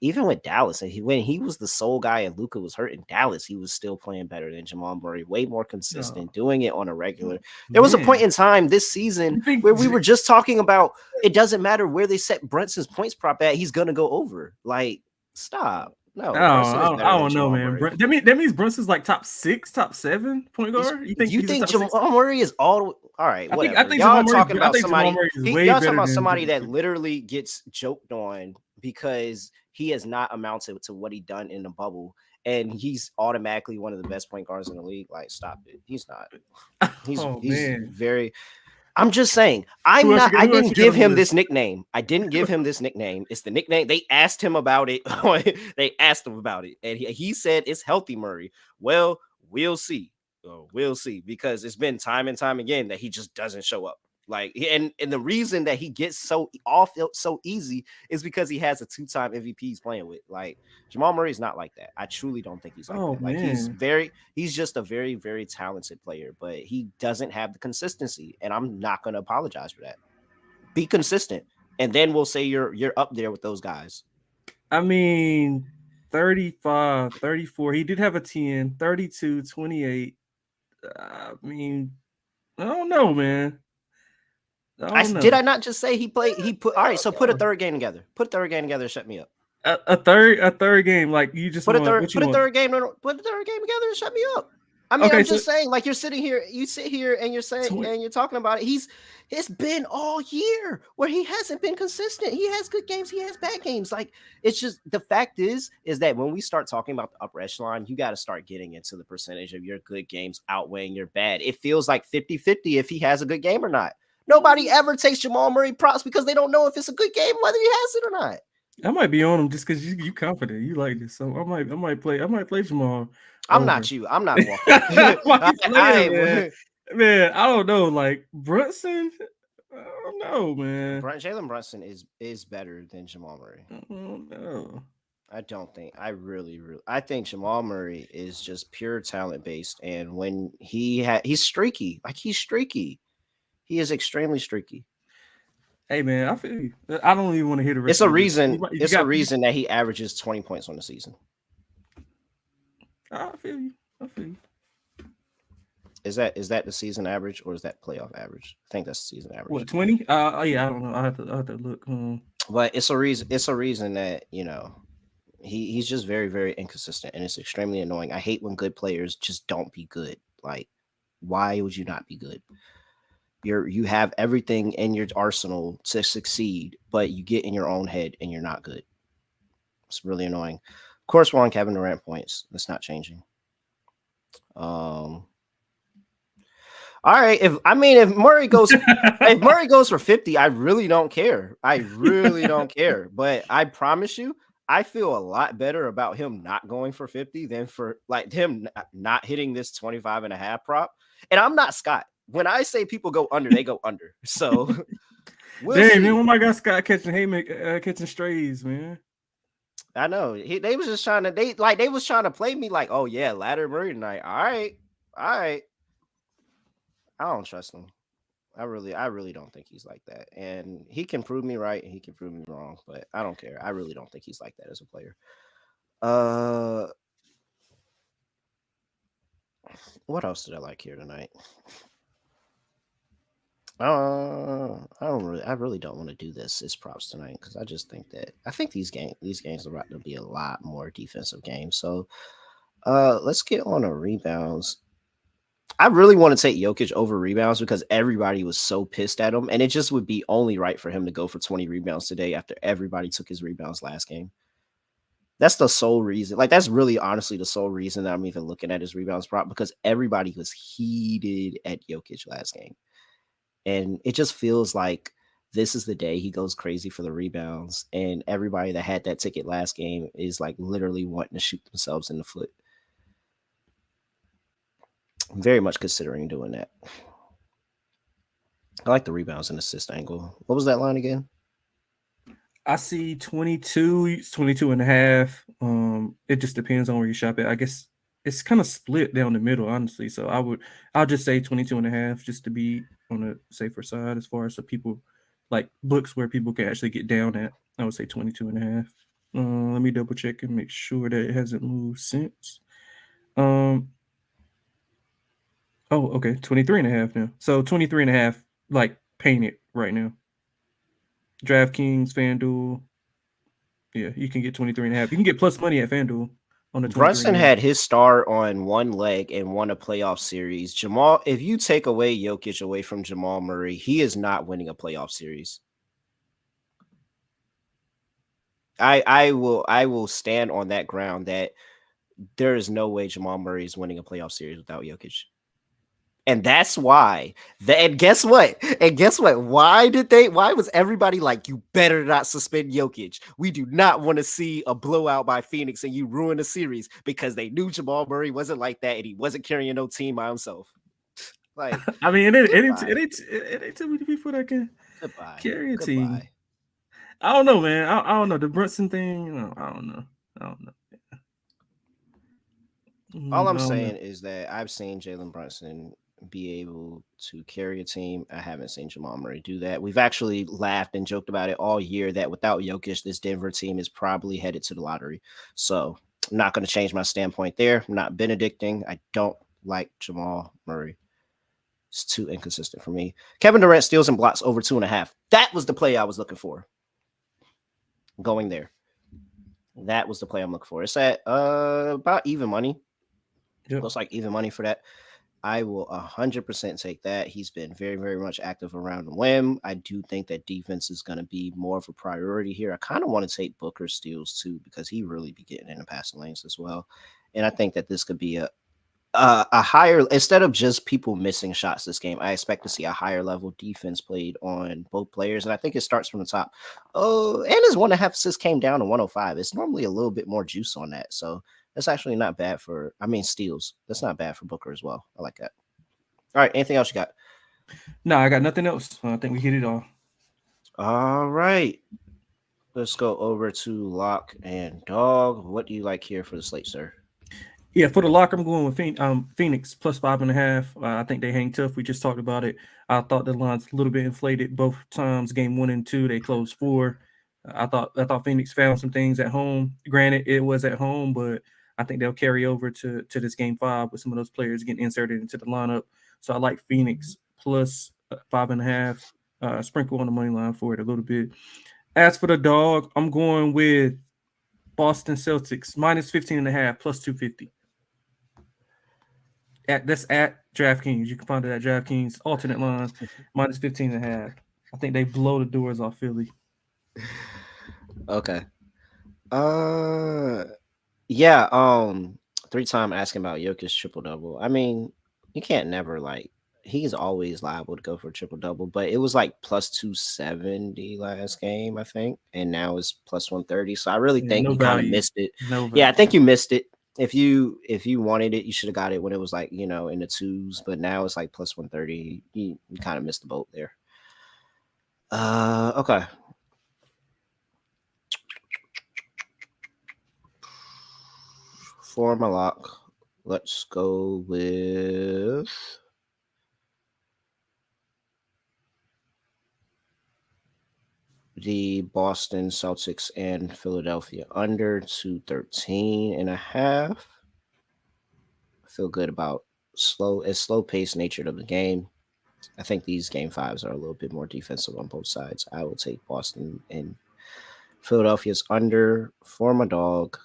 Even with Dallas, when he was the sole guy and Luka was hurt in Dallas, he was still playing better than Jamal Murray, way more consistent, doing it on a regular. There was a point in time this season where we were just talking about it doesn't matter where they set Brunson's points prop at, he's going to go over. Like, stop. No, I don't know, man. That means Brunson's like top 6, top 7 point guard. You think Jamal Murray is all right? Whatever. I think y'all talking about somebody. Y'all talking about somebody that literally gets joked on because he has not amounted to what he done in the bubble, and he's automatically one of the best point guards in the league. Like, stop it. He's not. He's very. I'm just saying. I didn't give him this nickname. I didn't give him this nickname. It's the nickname. They asked him about it. They asked him about it, and he said it's healthy Murray. Well, we'll see. We'll see, because it's been time and time again that he just doesn't show up. Like, and the reason that he gets so off so easy is because he has a 2-time MVP he's playing with. Like, Jamal Murray is not like that. I truly don't think he's like that. Like, he's just a very, very talented player, but he doesn't have the consistency, and I'm not going to apologize for that. Be consistent, and then we'll say you're up there with those guys. I mean, 35, 34. He did have a 10, 32, 28. I mean, I don't know, man. Did I not just say he played? He put all right. So put a third game together. Put a third game together. Shut me up. A third game, like you just put a third game together and shut me up. I mean, okay, I'm just saying, like, you sit here and you're saying, and you're talking about it. It's been all year where he hasn't been consistent. He has good games, he has bad games. Like, it's just, the fact is that when we start talking about the upper echelon, you got to start getting into the percentage of your good games outweighing your bad. It feels like 50-50 if he has a good game or not. Nobody ever takes Jamal Murray props because they don't know if it's a good game, whether he has it or not. I might be on him just because you confident. You like this, so I might play Jamal. I'm not you. I'm not walking. Man, I don't know. Like Brunson, I don't know, man. Jalen Brunson is better than Jamal Murray. No, I don't think. I think Jamal Murray is just pure talent based, and when he's streaky. Like, he's streaky. He is extremely streaky. Hey man, I feel you. I don't even want to hear the rest. It's a reason. It's a reason that he averages 20 points on the season. I feel you. Is that the season average, or is that playoff average? I think that's the season average. What, 20? Yeah, I don't know. I have to look. But it's a reason. It's a reason that, you know, he's just very, very inconsistent, and it's extremely annoying. I hate when good players just don't be good. Like, why would you not be good? You have everything in your arsenal to succeed, but you get in your own head and you're not good. It's really annoying. Of course, we're on Kevin Durant points. That's not changing. All right. If Murray goes for 50, I really don't care. But I promise you, I feel a lot better about him not going for 50 than for, like, him not hitting this 25.5 prop. And I'm not Scott. When I say people go under, they go under. So man, oh my God, Scott catching strays, man. I know. They was trying to play me like, oh yeah, ladder Murray tonight. All right. I don't trust him. I really don't think he's like that. And he can prove me right and he can prove me wrong, but I don't care. I really don't think he's like that as a player. What else did I like here tonight? I really don't want to do this props tonight, because I just think these games are about to be a lot more defensive games. So let's get on to rebounds. I really want to take Jokic over rebounds because everybody was so pissed at him, and it just would be only right for him to go for 20 rebounds today after everybody took his rebounds last game. That's the sole reason. Like, that's really honestly the sole reason that I'm even looking at his rebounds prop, because everybody was heated at Jokic last game. And it just feels like this is the day he goes crazy for the rebounds. And everybody that had that ticket last game is, like, literally wanting to shoot themselves in the foot. I'm very much considering doing that. I like the rebounds and assist angle. What was that line again? I see 22, 22.5. It just depends on where you shop at. I guess it's kind of split down the middle, honestly. So I'll just say 22.5 just to be on the safer side as far as the people, like books where people can actually get down at. I would say 22.5. Let me double check and make sure that it hasn't moved since. Oh, okay, 23.5 now. So 23.5, like, painted right now. DraftKings, FanDuel. Yeah, you can get 23.5. You can get plus money at FanDuel. Brunson had his star on one leg and won a playoff series. Jamal, if you take away Jokic away from Jamal Murray, he is not winning a playoff series. I will stand on that ground that there is no way Jamal Murray is winning a playoff series without Jokic. And that's why. And guess what? And guess what? Why was everybody like, you better not suspend Jokic? We do not want to see a blowout by Phoenix and you ruin the series, because they knew Jamal Murray wasn't like that and he wasn't carrying no team by himself. Like, I mean, goodbye. it ain't too many people that can Goodbye. carry a team. Goodbye. I don't know, man. I don't know the Brunson thing. I don't know. I don't know. All I'm I don't know. saying is that I've seen Jalen Brunson be able to carry a team. I haven't seen Jamal Murray do that. We've actually laughed and joked about it all year that without Jokic, this Denver team is probably headed to the lottery. So I'm not going to change my standpoint there. I'm not Benedicting. I don't like Jamal Murray. It's too inconsistent for me. Kevin Durant steals and blocks over 2.5. That was the play I was looking for. Going there. That was the play I'm looking for. It's at about even money. Yep. Looks like even money for that. I will 100% take that. He's been very, very much active around the rim. I do think that defense is going to be more of a priority here. I kind of want to take Booker steals too, because he really be getting in the passing lanes as well. And I think that this could be a higher, instead of just people missing shots this game, I expect to see a higher level defense played on both players. And I think it starts from the top. Oh, and his 1.5 assists came down to 105. It's normally a little bit more juice on that. So that's actually not bad for, steals. That's not bad for Booker as well. I like that. All right. Anything else you got? No, I got nothing else. I think we hit it all. All right. Let's go over to Lock and Dog. What do you like here for the slate, sir? Yeah, for the lock, I'm going with Phoenix plus 5.5. I think they hang tough. We just talked about it. I thought the line's a little bit inflated both times. Game 1 and 2, they closed 4. I thought Phoenix found some things at home. Granted, it was at home, but I think they'll carry over to this game 5 with some of those players getting inserted into the lineup. So I like Phoenix plus 5.5. Sprinkle on the money line for it a little bit. As for the dog, I'm going with Boston Celtics minus 15.5 plus 250. That's at DraftKings. You can find it at DraftKings. Alternate line minus 15.5. I think they blow the doors off Philly. Okay. Yeah. 3-time asking about Jokic triple double. I mean, you can't never he's always liable to go for a triple double, but it was like plus 270 last game, I think, and now it's plus 130. So I really think no you kind of value. missed it. No value. Yeah, I think you missed it. If you wanted it, you should have got it when it was like, in the twos, but now it's like plus 130. You kind of missed the boat there. Okay. For my lock, let's go with the Boston Celtics and Philadelphia under 213.5. I feel good about slow paced nature of the game. I think these game 5s are a little bit more defensive on both sides. I will take Boston and Philadelphia's under for my dog.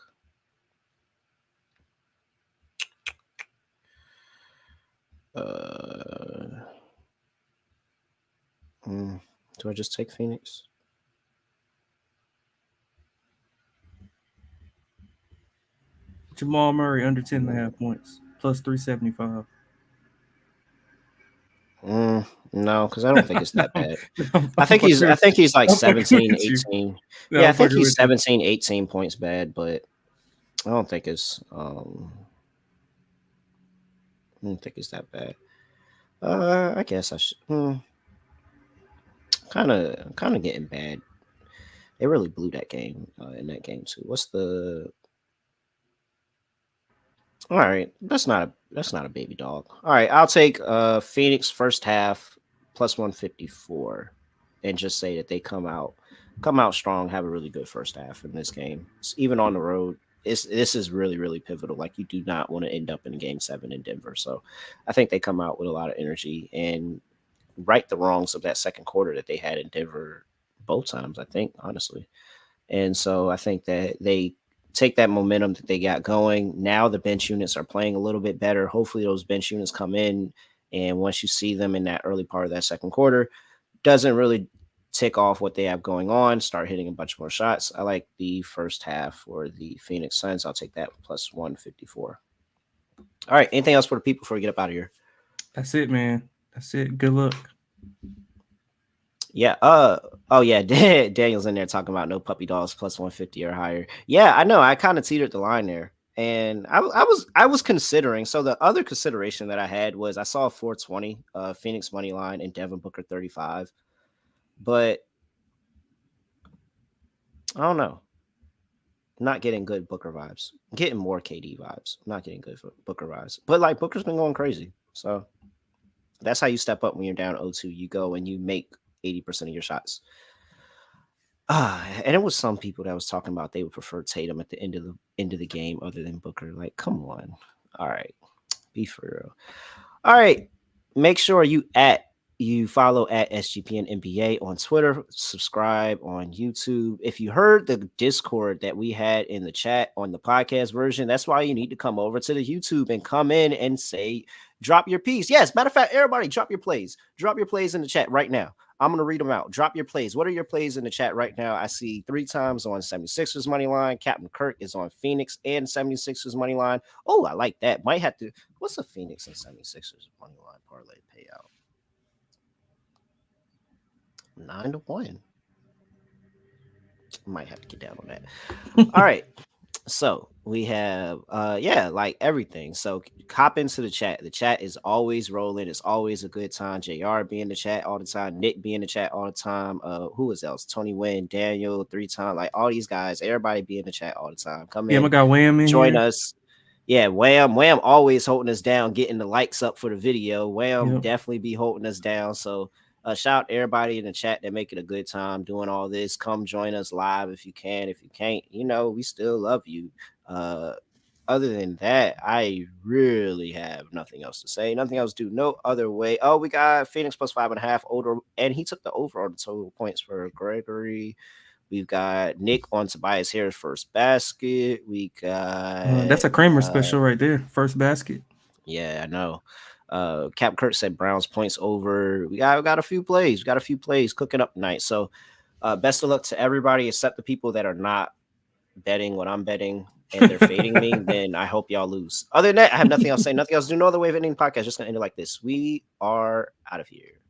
Do I just take Phoenix? Jamal Murray under 10.5 points plus 375. No, because I don't think it's that bad. I'm I think he's like I'm fucking 17, with you. 18. No, Yeah, I I'm think fucking he's with you. 17, 18 points bad, but I don't think it's that bad. I guess I should kind of getting bad. They really blew that game in that game too. What's the All right, that's not a baby dog. All right, I'll take Phoenix first half plus 154 and just say that they come out strong, have a really good first half in this game. Even on the road, this is really, really pivotal. Like, you do not want to end up in game 7 in Denver. So I think they come out with a lot of energy and right the wrongs of that second quarter that they had in Denver both times, I think, honestly. And so I think that they take that momentum that they got going. Now the bench units are playing a little bit better. Hopefully those bench units come in, and once you see them in that early part of that second quarter, doesn't really tick off what they have going on, start hitting a bunch more shots. I like the first half for the Phoenix Suns. I'll take that plus 154. All right, anything else for the people before we get up out of here? That's it, man. That's it. Good luck. Yeah. Oh yeah. Daniel's in there talking about no puppy dogs plus 150 or higher. Yeah, I know. I kind of teetered the line there, and I was considering. So the other consideration that I had was I saw 420, Phoenix money line and Devin Booker 35, but I don't know. Not getting good Booker vibes. Getting more KD vibes. Not getting good Booker vibes. But like Booker's been going crazy. So that's how you step up when you're down 0-2. You go and you make 80% of your shots. And it was some people that was talking about they would prefer Tatum at the end of the game other than Booker. Like, come on. All right. Be for real. All right. Make sure you follow at SGPN NBA on Twitter, subscribe on YouTube. If you heard the Discord that we had in the chat on the podcast version, that's why you need to come over to the YouTube and come in and say, drop your piece. Yes, matter of fact, everybody, drop your plays. Drop your plays in the chat right now. I'm going to read them out. Drop your plays. What are your plays in the chat right now? I see 3 times on 76ers money line. Captain Kirk is on Phoenix and 76ers money line. Oh, I like that. Might have to. What's the Phoenix and 76ers money line parlay payout? 9-1. Might have to get down on that. All right. So we have like everything. So hop into the chat. The chat is always rolling. It's always a good time. JR be in the chat all the time. Nick be in the chat all the time. Who is else? Tony Wynn, Daniel, 3 times. Like all these guys, everybody be in the chat all the time. Come Yeah, in, I got Wham in join here. us. Yeah, Wham always holding us down, getting the likes up for the video. Wham definitely be holding us down. So shout out everybody in the chat that make it a good time doing all this. Come join us live if you can. If you can't, we still love you. Other than that, I really have nothing else to say. Nothing else to do. No other way. Oh, we got Phoenix plus 5.5 over, and he took the over on the total points for Gregory. We've got Nick on Tobias Harris first basket. We got That's a Kramer special right there. First basket. Yeah, I know. Cap Kurt said Browns points over. We got a few plays. We got a few plays cooking up tonight. So best of luck to everybody except the people that are not betting what I'm betting and they're fading me. Then I hope y'all lose. Other than that, I have nothing else to say. Nothing else to do. No other way of ending the podcast. Just gonna end it like this. We are out of here.